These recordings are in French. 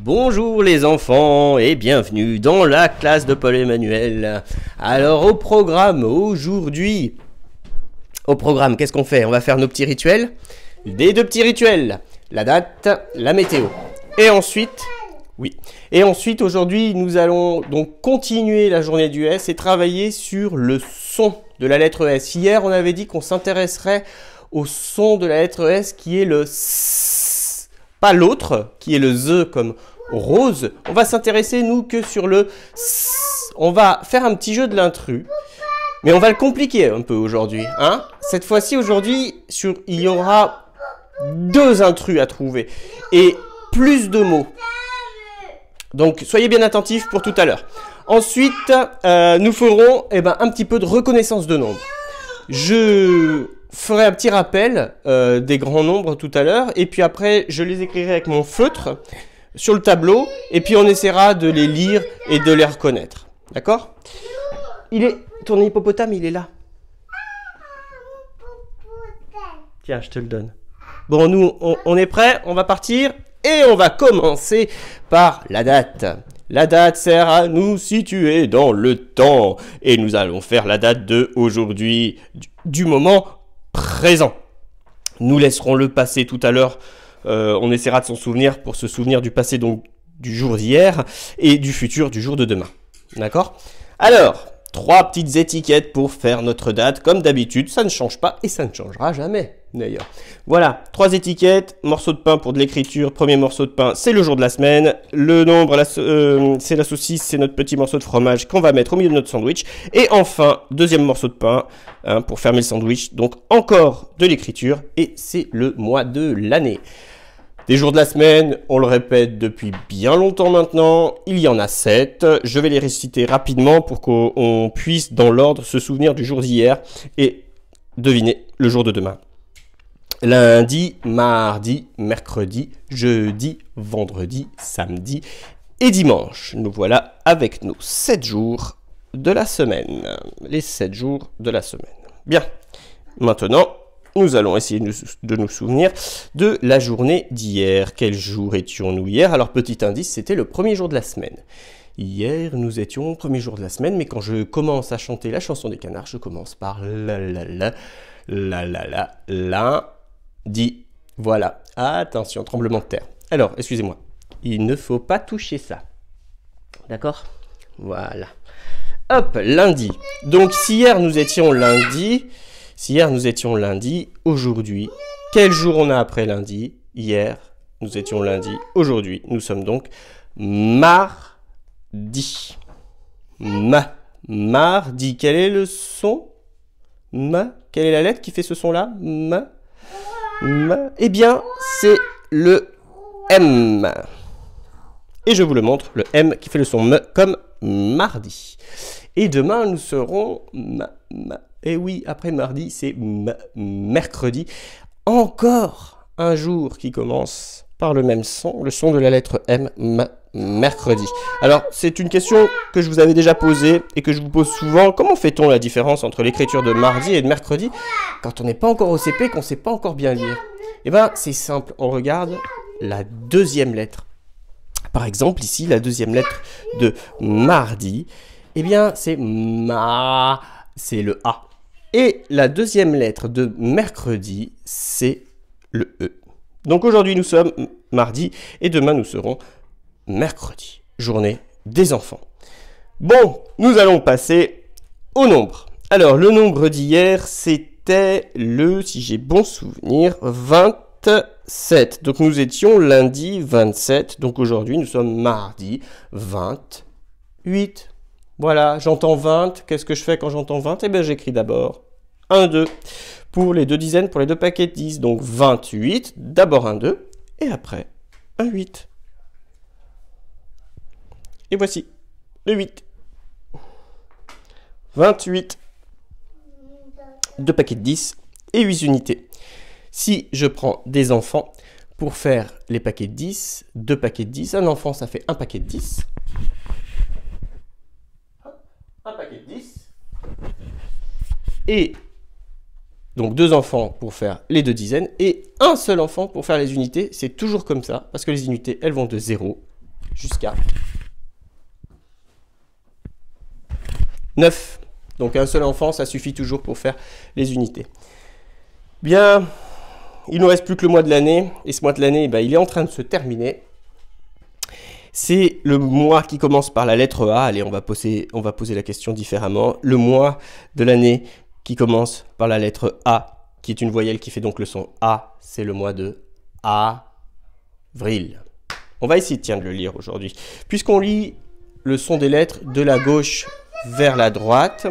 Bonjour les enfants et bienvenue dans la classe de Paul-Emmanuel. Alors au programme aujourd'hui, qu'est-ce qu'on fait? On va faire nos petits rituels, des deux petits rituels, la date, la météo. Et ensuite, aujourd'hui nous allons donc continuer la journée du S et travailler sur le son de la lettre S. Hier on avait dit qu'on s'intéresserait au son de la lettre S qui est le S, pas l'autre qui est le Z comme rose. On va s'intéresser nous que sur le S. On va faire un petit jeu de l'intrus, mais on va le compliquer un peu aujourd'hui. Hein, cette fois-ci aujourd'hui, il y aura deux intrus à trouver et plus de mots. Donc soyez bien attentifs pour tout à l'heure. Ensuite, nous ferons un petit peu de reconnaissance de nombres. Je ferai un petit rappel des grands nombres tout à l'heure, et puis après je les écrirai avec mon feutre sur le tableau, et puis on essaiera de les lire et de les reconnaître. D'accord? Ton hippopotame, il est là. Tiens, je te le donne. Bon, nous, on est prêts, on va partir, et on va commencer par la date. La date sert à nous situer dans le temps, et nous allons faire la date de aujourd'hui, du moment présent. Nous laisserons le passé tout à l'heure, on essaiera de s'en souvenir pour se souvenir du passé, donc du jour d'hier, et du futur, du jour de demain. D'accord? Alors, 3 petites étiquettes pour faire notre date, comme d'habitude, ça ne change pas et ça ne changera jamais d'ailleurs. Voilà, 3 étiquettes, morceau de pain pour de l'écriture, premier morceau de pain, c'est le jour de la semaine, le nombre, c'est la saucisse, c'est notre petit morceau de fromage qu'on va mettre au milieu de notre sandwich, et enfin, deuxième morceau de pain, pour fermer le sandwich, donc encore de l'écriture, et c'est le mois de l'année. Des jours de la semaine, on le répète depuis bien longtemps maintenant, il y en a 7, je vais les réciter rapidement pour qu'on puisse dans l'ordre se souvenir du jour d'hier et deviner le jour de demain. Lundi, mardi, mercredi, jeudi, vendredi, samedi et dimanche. Nous voilà avec nos 7 jours de la semaine. Les 7 jours de la semaine. Bien, maintenant, nous allons essayer de nous souvenir de la journée d'hier. Quel jour étions-nous hier? Alors, petit indice, c'était le premier jour de la semaine. Hier, nous étions au premier jour de la semaine, mais quand je commence à chanter la chanson des canards, je commence par lundi. Voilà. Attention, tremblement de terre. Alors, excusez-moi. Il ne faut pas toucher ça. D'accord? Voilà. Hop, lundi. Donc, si hier nous étions lundi, aujourd'hui, quel jour on a après lundi? Hier, nous étions lundi. Aujourd'hui, nous sommes donc mardi. Mardi. Quel est le son? Quelle est la lettre qui fait ce son-là? Eh bien, c'est le M. Et je vous le montre, le M qui fait le son M comme mardi. Et demain, nous serons et oui, après mardi, c'est mercredi. Encore un jour qui commence par le même son, le son de la lettre M, mercredi. Alors, c'est une question que je vous avais déjà posée et que je vous pose souvent. Comment fait-on la différence entre l'écriture de mardi et de mercredi quand on n'est pas encore au CP, qu'on ne sait pas encore bien lire? Eh bien, c'est simple. On regarde la deuxième lettre. Par exemple, ici, la deuxième lettre de mardi, eh bien, c'est c'est le A. Et la deuxième lettre de mercredi, c'est le E. Donc aujourd'hui, nous sommes mardi et demain, nous serons mercredi, journée des enfants. Bon, nous allons passer au nombre. Alors, le nombre d'hier, c'était si j'ai bon souvenir, 27. Donc nous étions lundi 27. Donc aujourd'hui, nous sommes mardi 28. Voilà, j'entends 20. Qu'est-ce que je fais quand j'entends 20? Eh bien, j'écris d'abord un 2 pour les 2 dizaines, pour les 2 paquets de 10. Donc 28, d'abord un 2 et après un 8. Et voici le 8. 28, 2 paquets de 10 et 8 unités. Si je prends des enfants pour faire les paquets de 10, 2 paquets de 10, un enfant ça fait un paquet de 10. Un paquet de 10. Et donc 2 enfants pour faire les 2 dizaines et un seul enfant pour faire les unités. C'est toujours comme ça parce que les unités elles vont de 0 jusqu'à 9. Donc un seul enfant, ça suffit toujours pour faire les unités. Bien, il ne nous reste plus que le mois de l'année. Et ce mois de l'année, il est en train de se terminer. C'est le mois qui commence par la lettre A. Allez, on va poser la question différemment. Le mois de l'année qui commence par la lettre A, qui est une voyelle qui fait donc le son A, c'est le mois de avril. On va essayer, tiens, de le lire aujourd'hui. Puisqu'on lit le son des lettres de la gauche vers la droite,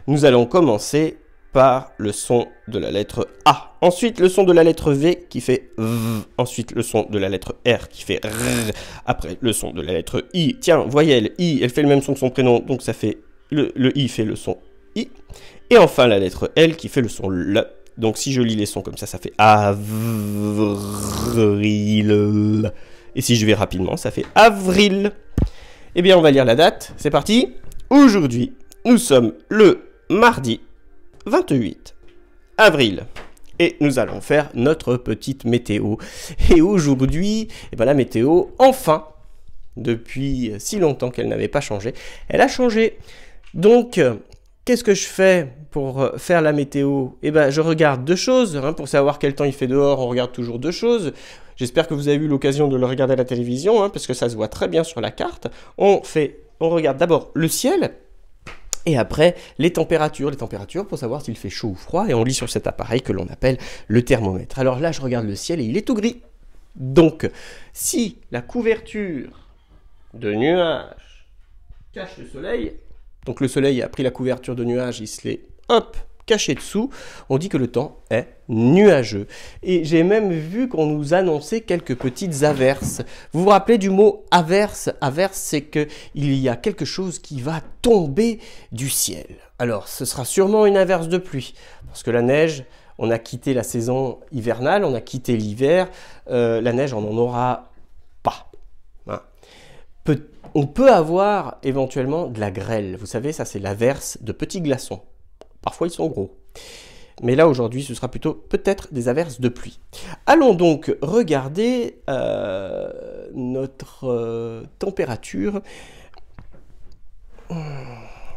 nous allons commencer par le son de la lettre A. Ensuite, le son de la lettre V qui fait V. Ensuite, le son de la lettre R qui fait R. Après, le son de la lettre I. Tiens, voyelle I, elle fait le même son que son prénom, donc ça fait le I fait le son I. Et enfin, la lettre L qui fait le son L. Donc, si je lis les sons comme ça fait avril. Et si je vais rapidement, ça fait avril. Eh bien, on va lire la date. C'est parti. Aujourd'hui, nous sommes le mardi 28 avril. Et nous allons faire notre petite météo. Et aujourd'hui, la météo, enfin, depuis si longtemps qu'elle n'avait pas changé, elle a changé. Donc, qu'est-ce que je fais pour faire la météo? Je regarde deux choses. Pour savoir quel temps il fait dehors, on regarde toujours deux choses. J'espère que vous avez eu l'occasion de le regarder à la télévision, parce que ça se voit très bien sur la carte. On regarde d'abord le ciel, et après les températures pour savoir s'il fait chaud ou froid, et on lit sur cet appareil que l'on appelle le thermomètre. Alors là, je regarde le ciel et il est tout gris. Donc, si la couverture de nuages cache le soleil, donc le soleil a pris la couverture de nuages, il se l'est, caché dessous, on dit que le temps est nuageux. Et j'ai même vu qu'on nous annonçait quelques petites averses. Vous vous rappelez du mot averse? Averse, c'est qu'il y a quelque chose qui va tomber du ciel. Alors, ce sera sûrement une averse de pluie, parce que la neige, on a quitté la saison hivernale, on a quitté l'hiver, la neige, on n'en aura pas. On peut avoir éventuellement de la grêle. Vous savez, ça c'est l'averse de petits glaçons. Parfois, ils sont gros. Mais là, aujourd'hui, ce sera plutôt peut-être des averses de pluie. Allons donc regarder notre température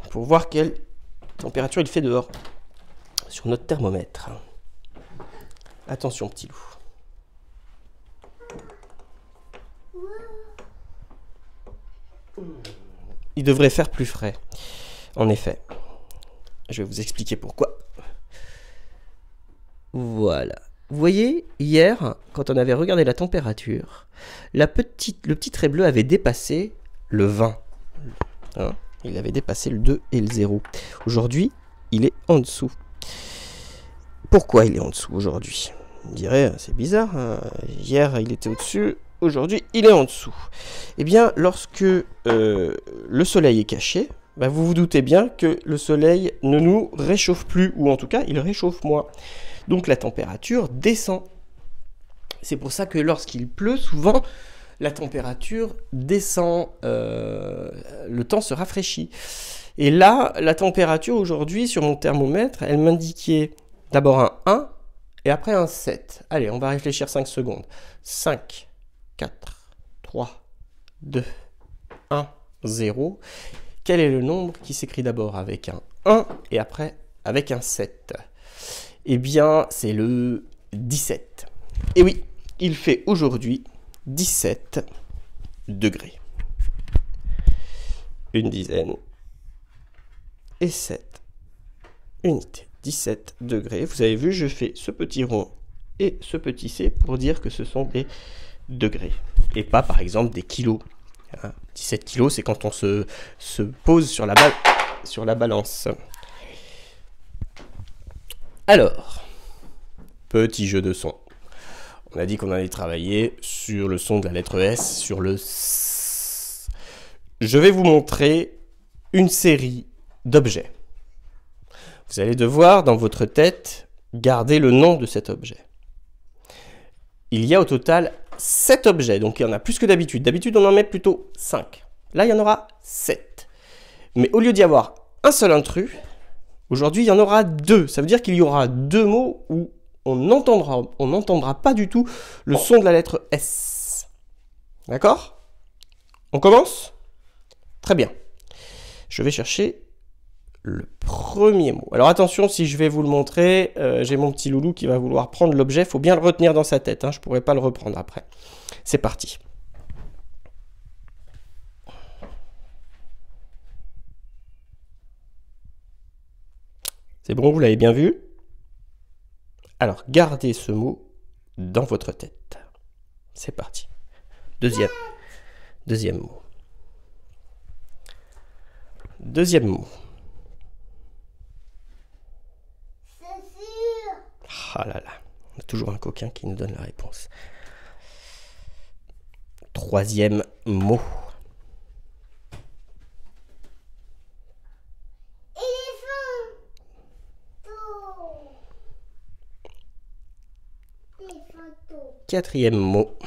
pour voir quelle température il fait dehors sur notre thermomètre. Attention, petit loup. Il devrait faire plus frais, en effet. Je vais vous expliquer pourquoi. Voilà. Vous voyez, hier, quand on avait regardé la température, le petit trait bleu avait dépassé le 20. Il avait dépassé le 2 et le 0. Aujourd'hui, il est en dessous. Pourquoi il est en dessous aujourd'hui? On dirait, c'est bizarre. Hier, il était au-dessus. Aujourd'hui, il est en dessous. Eh bien, lorsque le soleil est caché, vous vous doutez bien que le soleil ne nous réchauffe plus, ou en tout cas, il réchauffe moins. Donc la température descend. C'est pour ça que lorsqu'il pleut, souvent, la température descend, le temps se rafraîchit. Et là, la température aujourd'hui, sur mon thermomètre, elle m'indiquait d'abord un 1 et après un 7. Allez, on va réfléchir 5 secondes. 5, 4, 3, 2, 1, 0. Quel est le nombre qui s'écrit d'abord avec un 1 et après avec un 7? Eh bien, c'est le 17. Et oui, il fait aujourd'hui 17 degrés. Une dizaine et 7 unités. 17 degrés. Vous avez vu, je fais ce petit rond et ce petit C pour dire que ce sont des degrés. Et pas, par exemple, des kilos. 17 kilos, c'est quand on se pose sur la balance. Alors, petit jeu de son. On a dit qu'on allait travailler sur le son de la lettre S, sur le S. Je vais vous montrer une série d'objets. Vous allez devoir, dans votre tête, garder le nom de cet objet. Il y a au total 7 objets, donc il y en a plus que d'habitude. D'habitude, on en met plutôt 5. Là, il y en aura 7. Mais au lieu d'y avoir un seul intrus, aujourd'hui, il y en aura 2. Ça veut dire qu'il y aura 2 mots où on n'entendra pas du tout le son de la lettre S. D'accord? On commence? Très bien. Je vais chercher le premier mot. Alors attention, si je vais vous le montrer, j'ai mon petit loulou qui va vouloir prendre l'objet. Il faut bien le retenir dans sa tête, hein, je ne pourrai pas le reprendre après. C'est parti. C'est bon, vous l'avez bien vu? Alors, gardez ce mot dans votre tête. C'est parti. Deuxième mot. Deuxième mot. Ah là là, on a toujours un coquin qui nous donne la réponse. Troisième mot. Quatrième mot.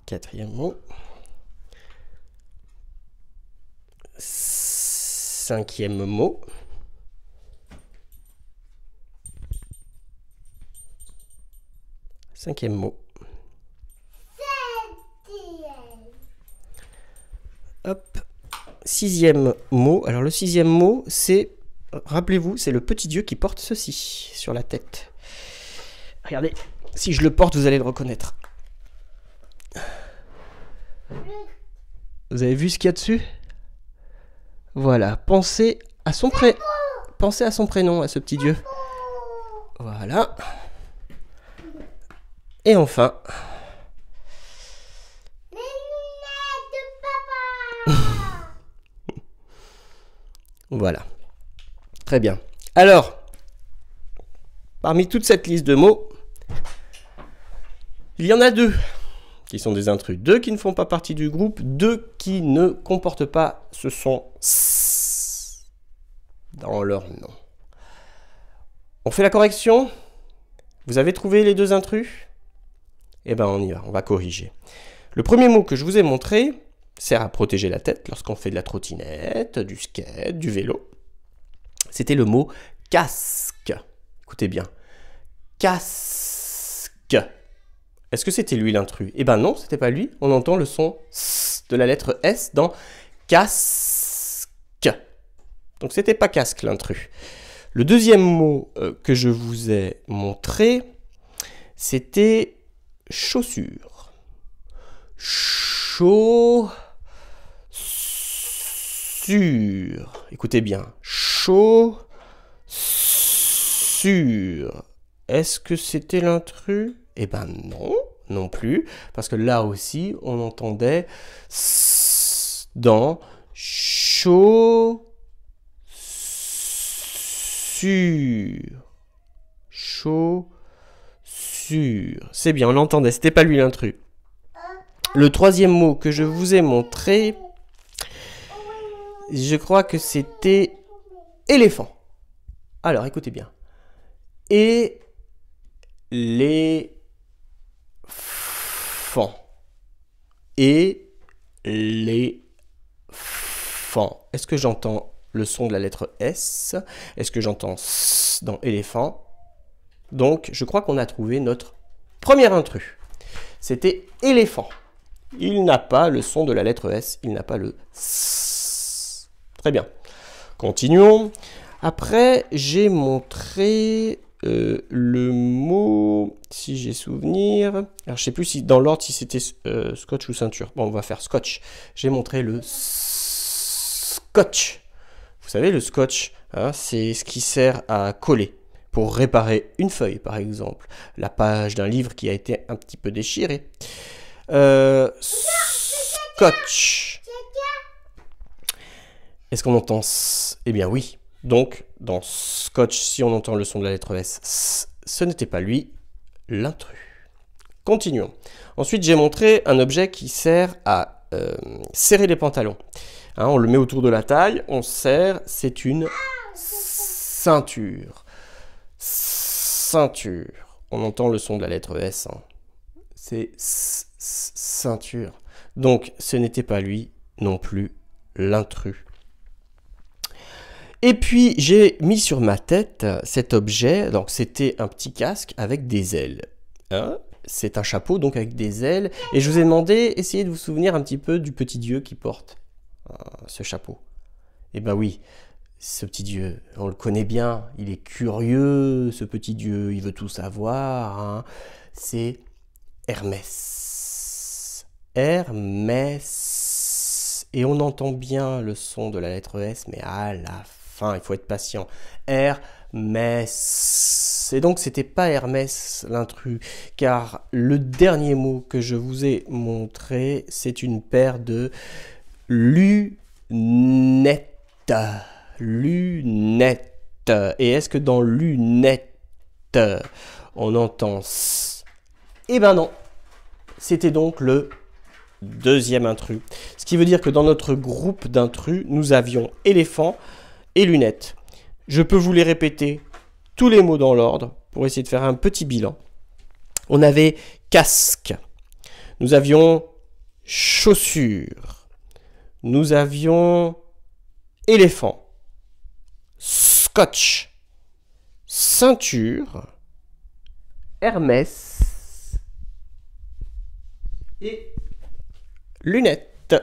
Quatrième mot. Cinquième mot. Cinquième mot. Hop. Sixième mot. Alors le sixième mot, c'est, rappelez-vous, c'est le petit dieu qui porte ceci sur la tête. Regardez, si je le porte, vous allez le reconnaître. Vous avez vu ce qu'il y a dessus? Voilà, pensez à son prénom, à ce petit dieu. Voilà. Et enfin... les lunettes de papa. Voilà. Très bien. Alors, parmi toute cette liste de mots, il y en a deux qui sont des intrus, deux qui ne font pas partie du groupe, deux qui ne comportent pas ce son S dans leur nom. On fait la correction? Vous avez trouvé les deux intrus? Eh bien, on y va, on va corriger. Le premier mot que je vous ai montré sert à protéger la tête lorsqu'on fait de la trottinette, du skate, du vélo. C'était le mot casque. Écoutez bien. Casque. Est-ce que c'était lui l'intrus? Eh bien non, c'était pas lui. On entend le son S de la lettre S dans casque. Donc c'était pas casque l'intrus. Le deuxième mot que je vous ai montré, c'était chaussure. Chaussure. Écoutez bien. Chaussure. Est-ce que c'était l'intrus? Eh ben non, non plus, parce que là aussi, on entendait S dans chaussure. Chaussure. C'est bien, on l'entendait, c'était pas lui l'intrus. Le troisième mot que je vous ai montré, je crois que c'était éléphant. Alors, écoutez bien. Et les Est-ce que j'entends le son de la lettre S? Est-ce que j'entends S dans éléphant? Donc, je crois qu'on a trouvé notre premier intrus. C'était éléphant. Il n'a pas le son de la lettre S, il n'a pas le S. Très bien. Continuons. Après, j'ai montré le mot, si j'ai souvenir, alors je sais plus si dans l'ordre si c'était scotch ou ceinture. Bon, on va faire scotch. J'ai montré le scotch. Vous savez, le scotch, hein, c'est ce qui sert à coller pour réparer une feuille, par exemple, la page d'un livre qui a été un petit peu déchirée. Scotch. Est-ce qu'on entend S? Eh bien oui. Donc, dans scotch, si on entend le son de la lettre S, ce n'était pas lui, l'intrus. Continuons. Ensuite, j'ai montré un objet qui sert à serrer les pantalons. Hein, on le met autour de la taille, on serre, c'est une ceinture. Ceinture. On entend le son de la lettre S. Hein. C'est ceinture. Donc, ce n'était pas lui non plus, l'intrus. Et puis, j'ai mis sur ma tête cet objet. Donc, c'était un petit casque avec des ailes. Hein? C'est un chapeau, donc avec des ailes. Et je vous ai demandé, essayez de vous souvenir un petit peu du petit dieu qui porte ce chapeau. Eh ben oui, ce petit dieu, on le connaît bien. Il est curieux, ce petit dieu. Il veut tout savoir. Hein. C'est Hermès. Hermès. Et on entend bien le son de la lettre S, mais à la fin, il faut être patient. Hermès. Et donc, c'était pas Hermès l'intrus, car le dernier mot que je vous ai montré, c'est une paire de lunettes. Lunettes. Et est-ce que dans lunettes, on entend S? Eh ben non. C'était donc le deuxième intrus. Ce qui veut dire que dans notre groupe d'intrus, nous avions éléphant et lunettes. Je peux vous les répéter, tous les mots dans l'ordre, pour essayer de faire un petit bilan. On avait casque. Nous avions chaussures. Nous avions éléphant. Scotch. Ceinture. Hermès. Et lunettes.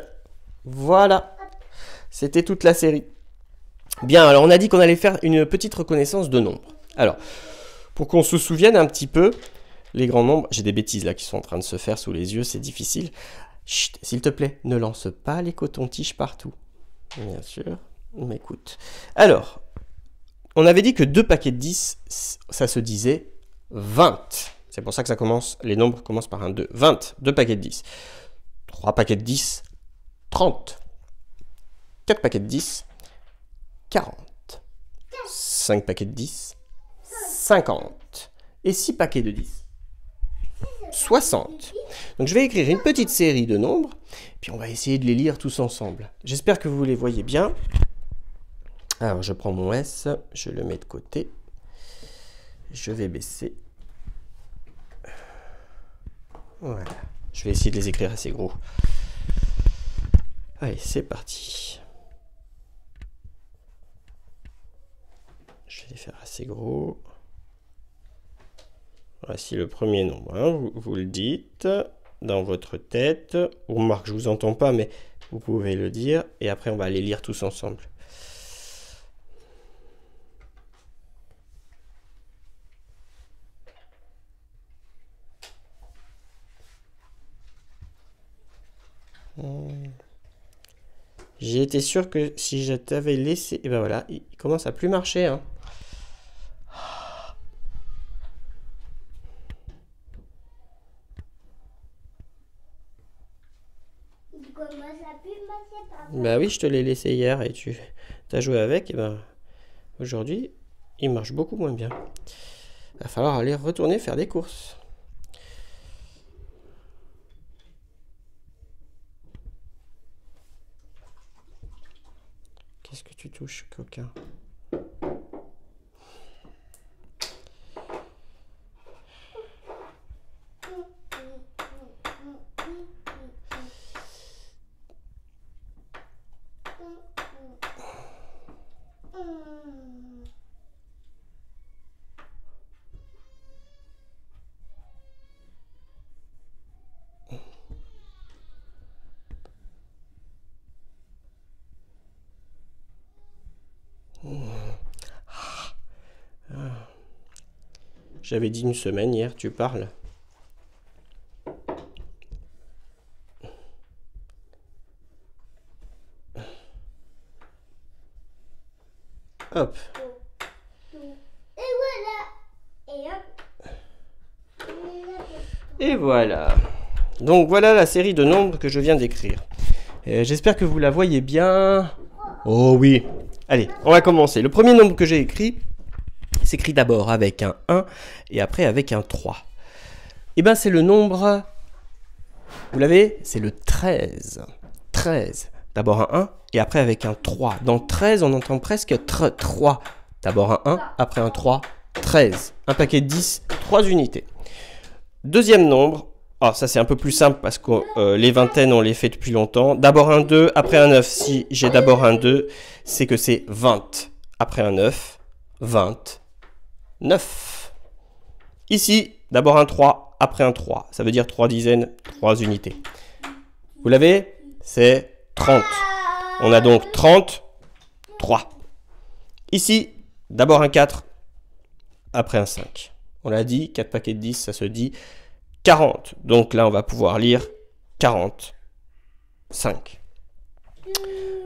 Voilà. C'était toute la série. Bien, alors on a dit qu'on allait faire une petite reconnaissance de nombres. Alors, pour qu'on se souvienne un petit peu, les grands nombres, j'ai des bêtises là qui sont en train de se faire sous les yeux, c'est difficile. Chut, s'il te plaît, ne lance pas les cotons-tiges partout. Bien sûr, m'écoute. Alors, on avait dit que 2 paquets de 10, ça se disait 20. C'est pour ça que ça commence, les nombres commencent par un 2. 20, 2 paquets de 10. 3 paquets de 10, 30. 4 paquets de 10, 40. 5 paquets de 10, 50. Et 6 paquets de 10, 60. Donc je vais écrire une petite série de nombres, puis on va essayer de les lire tous ensemble. J'espère que vous les voyez bien. Alors je prends mon S, je le mets de côté. Je vais baisser. Voilà. Je vais essayer de les écrire assez gros. Allez, c'est parti. Je vais les faire assez gros. Voici le premier nombre. Hein. Vous le dites dans votre tête. Remarque, je ne vous entends pas, mais vous pouvez le dire. Et après, on va les lire tous ensemble. J'ai été sûr que si je t'avais laissé... Et ben voilà, il commence à plus marcher. Hein. Bah oui, je te l'ai laissé hier et tu as joué avec. Et ben aujourd'hui, il marche beaucoup moins bien. Il va falloir aller retourner faire des courses. Qu'est-ce que tu touches, coquin? J'avais dit une semaine hier, tu parles. Hop. Et voilà. Donc voilà la série de nombres que je viens d'écrire. J'espère que vous la voyez bien. Oh oui. Allez, on va commencer. Le premier nombre que j'ai écrit s'écrit d'abord avec un 1 et après avec un 3. Et bien c'est le nombre, vous l'avez, c'est le 13. 13. D'abord un 1 et après avec un 3. Dans 13, on entend presque 3. D'abord un 1, après un 3, 13. Un paquet de 10, 3 unités. Deuxième nombre, alors ça c'est un peu plus simple parce que les vingtaines on les fait depuis longtemps. D'abord un 2, après un 9. Si j'ai d'abord un 2, c'est que c'est 20. après un 9, 29. Ici, d'abord un 3, après un 3. Ça veut dire 3 dizaines, 3 unités. Vous l'avez? C'est 30. On a donc 33. Ici, d'abord un 4, après un 5. On l'a dit, 4 paquets de 10, ça se dit 40. Donc là, on va pouvoir lire 45.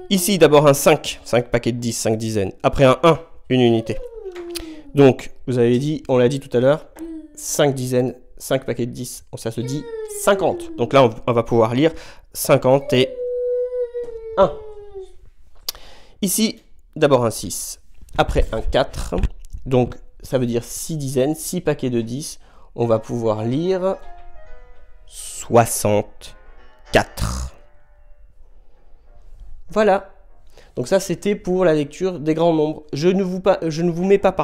Ici, d'abord un 5, 5 paquets de 10, 5 dizaines. Après un 1, une unité. Donc, vous avez dit, on l'a dit tout à l'heure, 5 dizaines, 5 paquets de 10, ça se dit 50. Donc là, on va pouvoir lire 51. Ici, d'abord un 6, après un 4. Donc, ça veut dire 6 dizaines, 6 paquets de 10. On va pouvoir lire 64. Voilà. Donc ça, c'était pour la lecture des grands nombres. Je ne vous mets pas,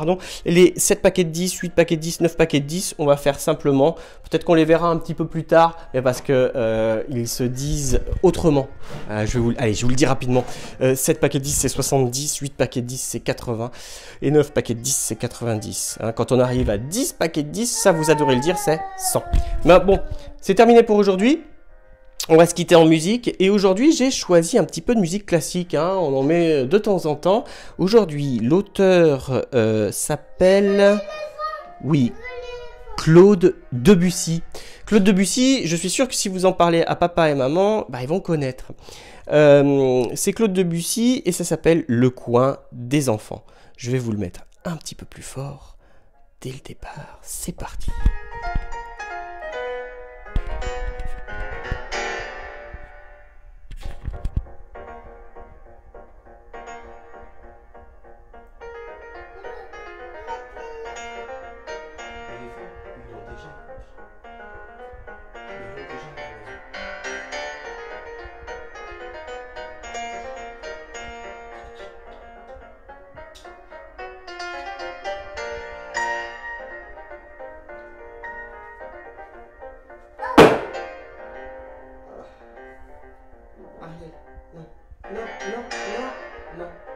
les 7 paquets de 10, 8 paquets de 10, 9 paquets de 10. On va faire simplement. Peut-être qu'on les verra un petit peu plus tard, mais parce que ils se disent autrement. Allez, je vous le dis rapidement. 7 paquets de 10, c'est 70. 8 paquets de 10, c'est 80. Et 9 paquets de 10, c'est 90. Hein, quand on arrive à 10 paquets de 10, ça vous adorez le dire, c'est 100. Mais bon, c'est terminé pour aujourd'hui. On va se quitter en musique et aujourd'hui j'ai choisi un petit peu de musique classique, hein. On en met de temps en temps. Aujourd'hui l'auteur s'appelle, oui, Claude Debussy. Claude Debussy, je suis sûr que si vous en parlez à papa et maman, bah, ils vont connaître. C'est Claude Debussy et ça s'appelle Le coin des enfants. Je vais vous le mettre un petit peu plus fort dès le départ. C'est parti. Non, non, non, non, non.